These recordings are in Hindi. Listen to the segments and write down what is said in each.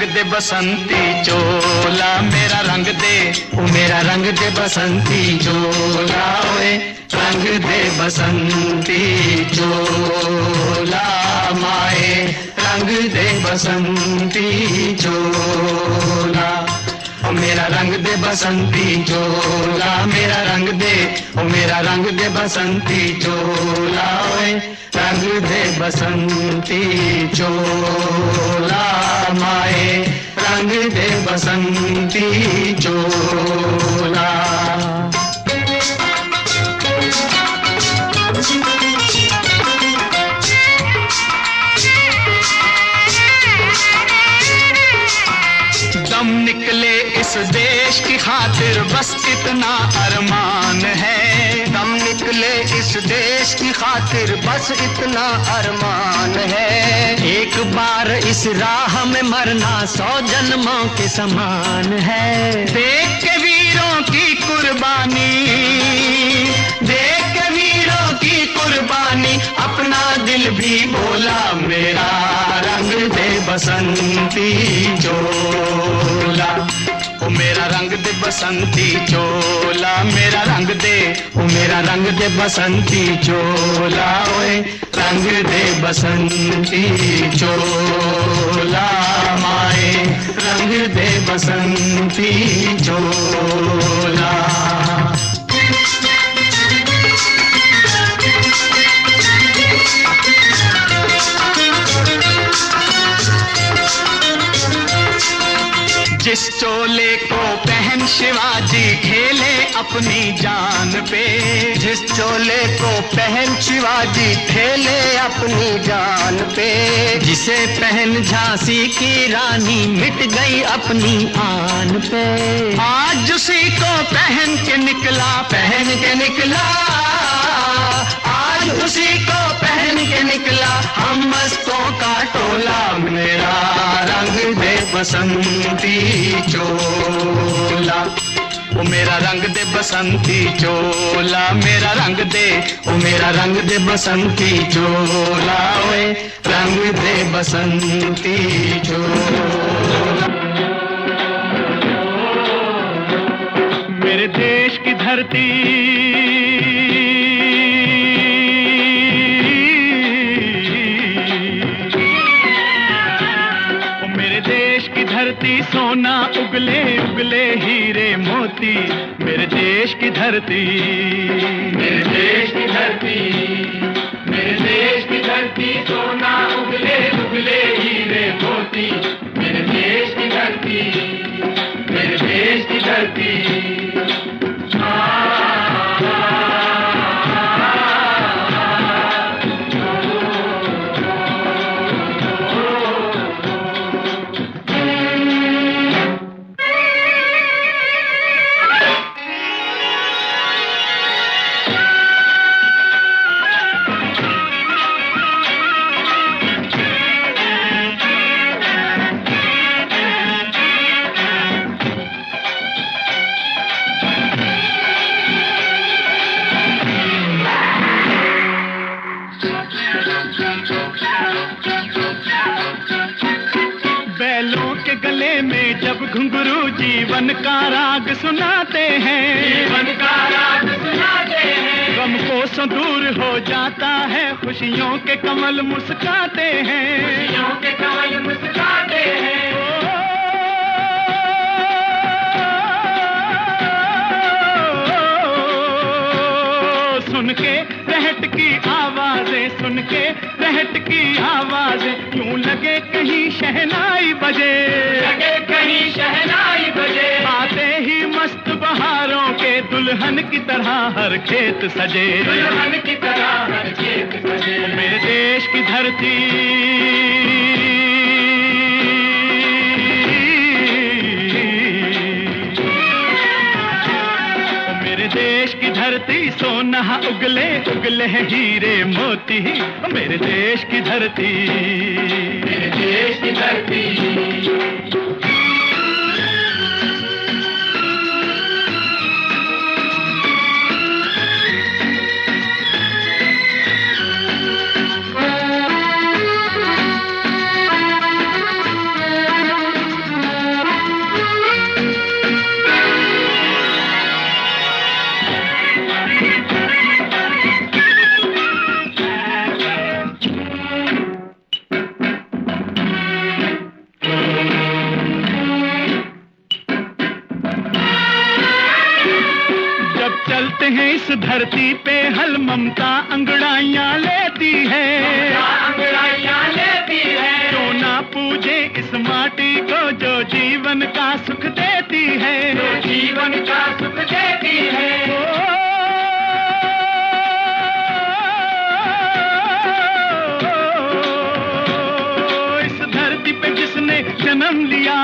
रंग दे बसंती चोला, मेरा रंग दे, ओ मेरा रंग दे बसंती चोला, ओए रंग दे बसंती चोला माए, रंग दे बसंती चोला, ओ मेरा रंग दे बसंती चोला, मेरा रंग दे, ओ मेरा रंग दे बसंती चोला, ओए रंग दे बसंती चोला माए, रंग दे बसंती चोला। दम निकले इस देश की खातिर बस इतना अरमान है, दम निकले इस देश की खातिर बस इतना अरमान है, एक बार इस राह में मरना 100 जन्मों के समान है। देख के वीरों की कुर्बानी, देख के वीरों की कुर्बानी, अपना दिल भी बोला, मेरा रंग दे बसंती चोला, ओ मेरा रंग दे बसंती चोला, मेरा रंग दे, ओ मेरा रंग दे बसंती चोला, ओए रंग दे बसंती चोला माए, रंग दे बसंती चोला। जिस चोले को पहन शिवाजी खेले अपनी जान पे, जिस चोले को पहन शिवाजी खेले अपनी जान पे, जिसे पहन झांसी की रानी मिट गई अपनी आन पे, आज उसी को पहन के निकला, पहन के निकला, आज उसी को पहन के निकला हम मस्तों का टोला, मेरा रंग दे बसंती चोला, ओ मेरा रंग दे बसंती चोला, मेरा रंग दे, ओ मेरा रंग दे बसंती चोला, ओए रंग दे बसंती चोला। मेरे देश की धरती, धरती सोना उगले उगले हीरे मोती, मेरे देश की धरती, मेरे देश की धरती, मेरे देश की धरती सोना उगले उगले हीरे मोती, मेरे देश की धरती, मेरे देश की धरती। बैलों के गले में जब घुंघरू जीवन का राग सुनाते हैं, जीवन का राग सुनाते हैं, गम को दूर हो जाता है, खुशियों के कमल मुस्काते हैं, खुशियों के कमल मुस्काते हैं। सुन के रहट की आवाजें, सुन के रहट की आवाजें, यूं लगे कहीं शहनाई बजे, लगे कहीं शहनाई बजे, आते ही मस्त बहारों के दुल्हन की तरह हर खेत सजे, दुल्हन की तरह हर खेत सजे। मेरे देश की धरती, देश की धरती सोना उगले उगले हीरे मोती, मेरे देश की धरती, मेरे देश की धरती। चलते हैं इस धरती पे हल ममता अंगड़ाइयाँ लेती है, अंगड़ाइयाँ लेती है। क्यों ना पूजे इस माटी को जो जीवन का सुख देती है, जो जीवन का सुख देती है। इस धरती पे जिसने जन्म लिया,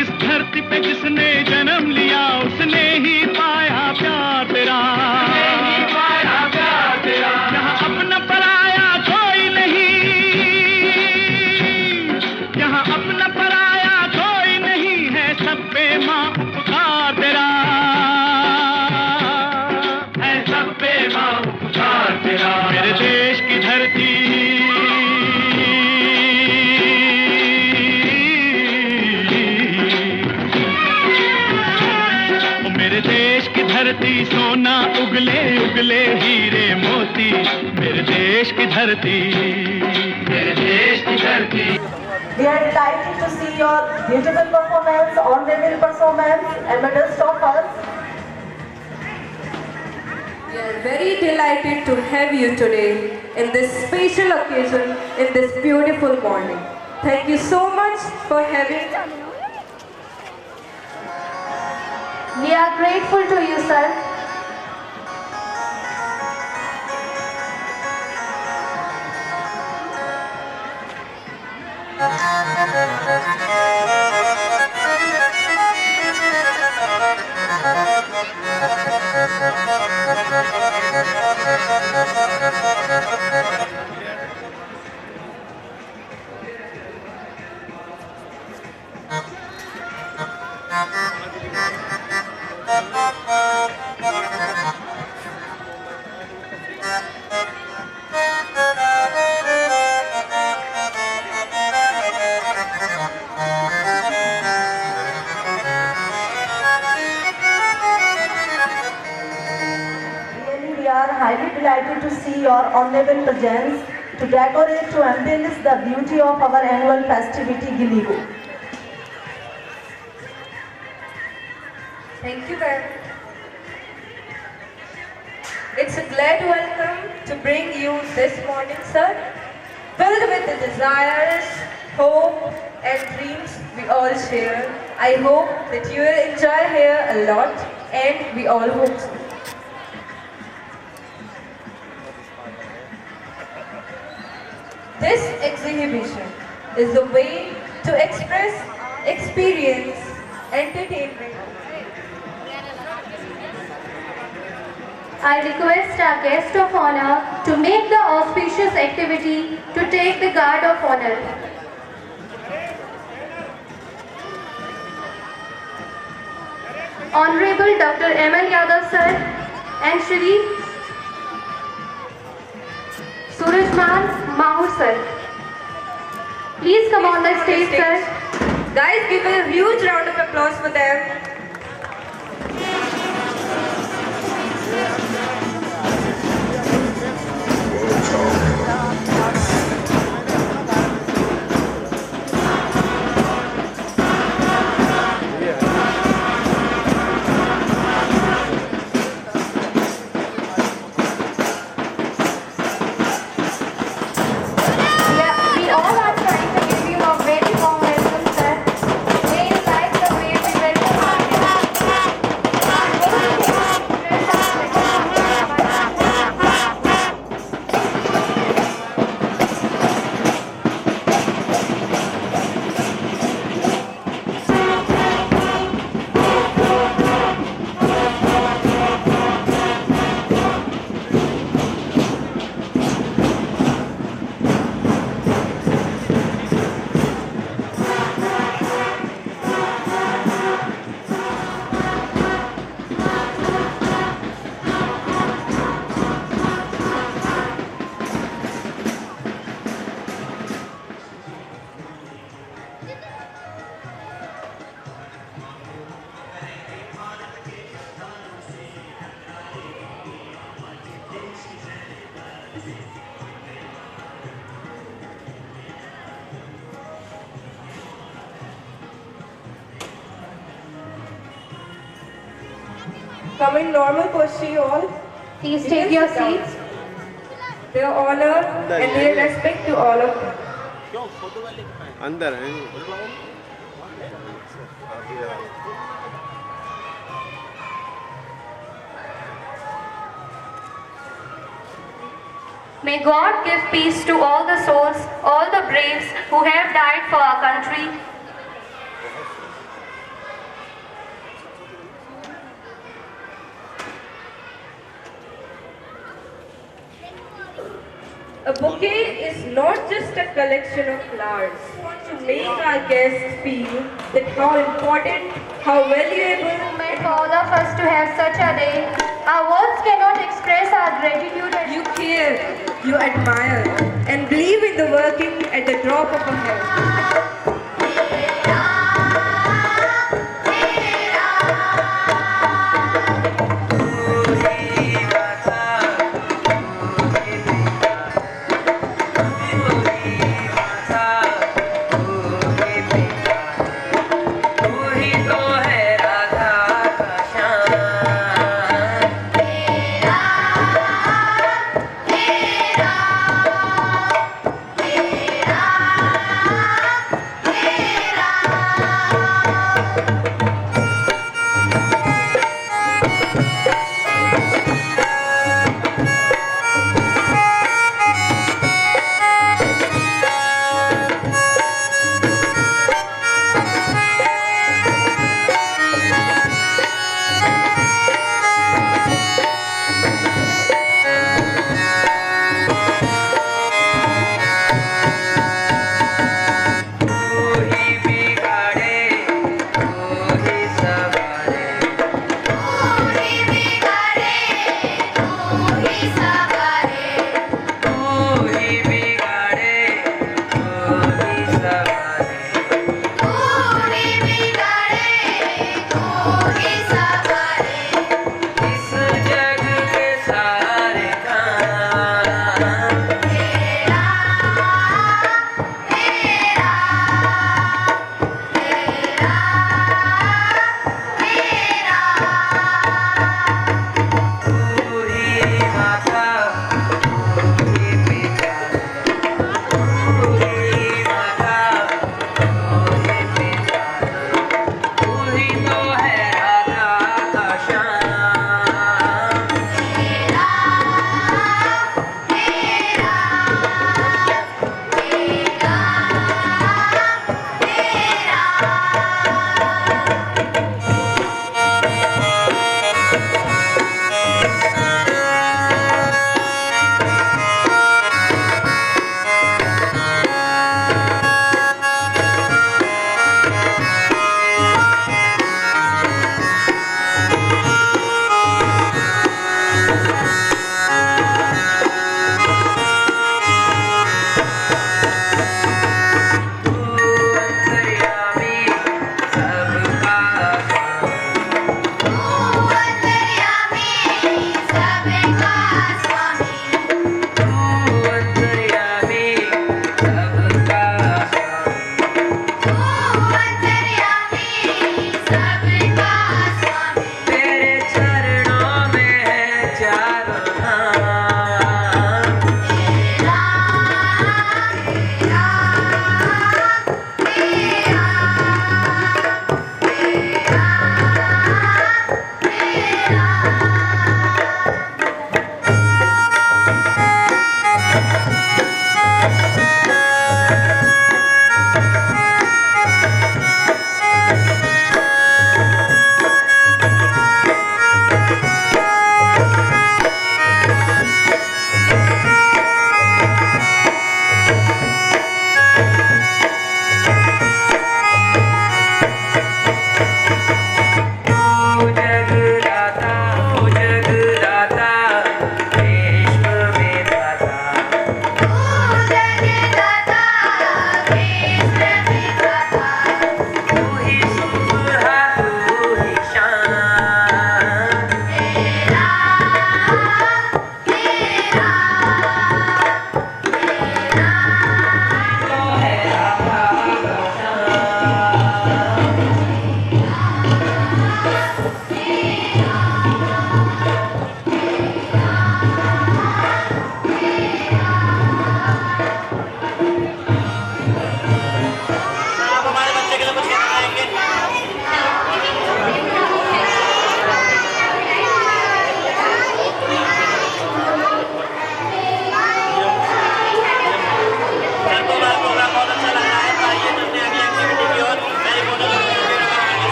इस धरती पे जिसने जन्म लिया, उसने ही पाया प्यार तेरा, पाया प्यार तेरा। यहाँ अपना पराया कोई नहीं, यहाँ अपना पराया कोई नहीं है, सब पे माँ उपकार तेरा है, सब पे माँ उपकार तेरा। मेरे देश की धरती, देश की धरती सोना उगले उगले हीरे मोती, मेरे देश की धरती, मेरे देश की धरती। We are delighted to see your beautiful performance, honorable performance, amidst of us. We are very delighted to have you today in this special occasion, in this beautiful morning. Thank you so much for having us. We are grateful to you, sir. We are highly delighted to see your honorable presence to decorate, to embellish the beauty of our annual festivity, Giligo. Thank you, ma'am. It's a glad welcome to bring you this morning, sir. Filled with the desires, hope, and dreams we all share. I hope that you will enjoy here a lot, and we all hope so. This exhibition is the way to express, experience, entertainment. I request our guest of honor to make the auspicious activity to take the guard of honor. Honorable Dr. M.L. Yadav sir and Shri Surajmal Mahur sir. Please come on the stage, sir. Guys, give a huge round of applause for them. We all are trying to give you a very warm welcome, sir. May you like the way we welcome our come in normal posture, you all. Please You take can your sit down. seats. Their honor and their respect to all of you. अंदर है May God give peace to all the souls, all the braves who have died for our country. A bouquet is not just a collection of flowers. We want to make our guests feel that how important, how valuable, Meant for all of us to have such a day. Our words cannot express our gratitude and you care, you admire, and believe in the working at the drop of a hat.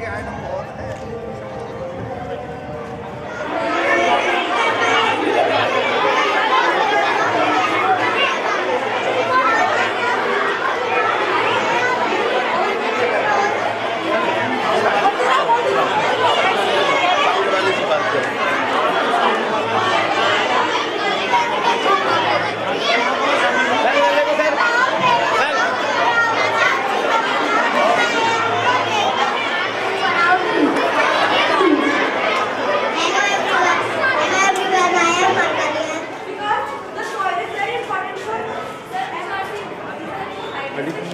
Because the soil is very important for SRC.